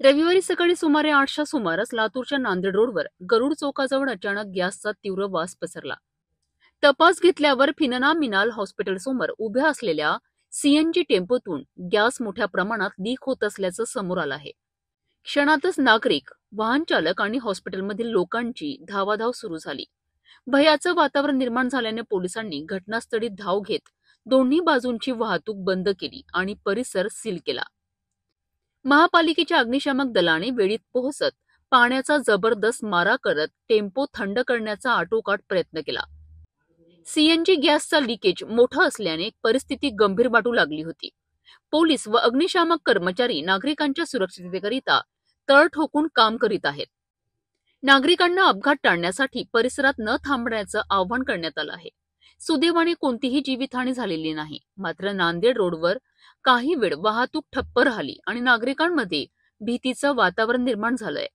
रविवारी सकाळी सुमारे 8च्या सुमारास लातूरच्या नांदेड रोडवर गरुड चौकाजवळ अचानक गॅसचा तीव्र वास पसरला. तपास घेतल्यावर फिनोमिनल हॉस्पिटलसमोर उभ्या असलेल्या सीएनजी टेम्पोतून गॅस मोठ्या प्रमाणात लीक होत असल्याचं समोर आलं आहे. क्षणातच नागरिक, वाहन चालक आणि हॉस्पिटलमधील लोकांची धावाधाव सुरू झाली. भयाचं वातावरण निर्माण झाल्याने पोलिसांनी घटनास्थळी धाव घेत दोन्ही बाजूंची वाहतूक बंद केली आणि परिसर सील केला. महापालिकेच्या अग्निशामक दलाने वेळीत पोहोचत पाण्याचा जबरदस्त मारा करत टेम्पो थंड करण्याचा आटोकाट प्रयत्न केला. सीएनजी गॅसचा लिकेज मोठा असल्याने परिस्थिती गंभीर वाटू लागली होती. पोलीस व अग्निशामक कर्मचारी नागरिकांच्या सुरक्षिततेकरिता तळ ठोकून काम करीत आहेत. नागरिकांना अपघात टाळण्यासाठी परिसरात न थांबण्याचं आवाहन करण्यात आलं आहे. सुदैवाने कोणतीही जीवितहानी झालेली नाही. मात्र नांदेड रोडवर काही वेळ वाहतूक ठप्प राहिली आणि नागरिकांमध्ये भीतीचं वातावरण निर्माण झालंय.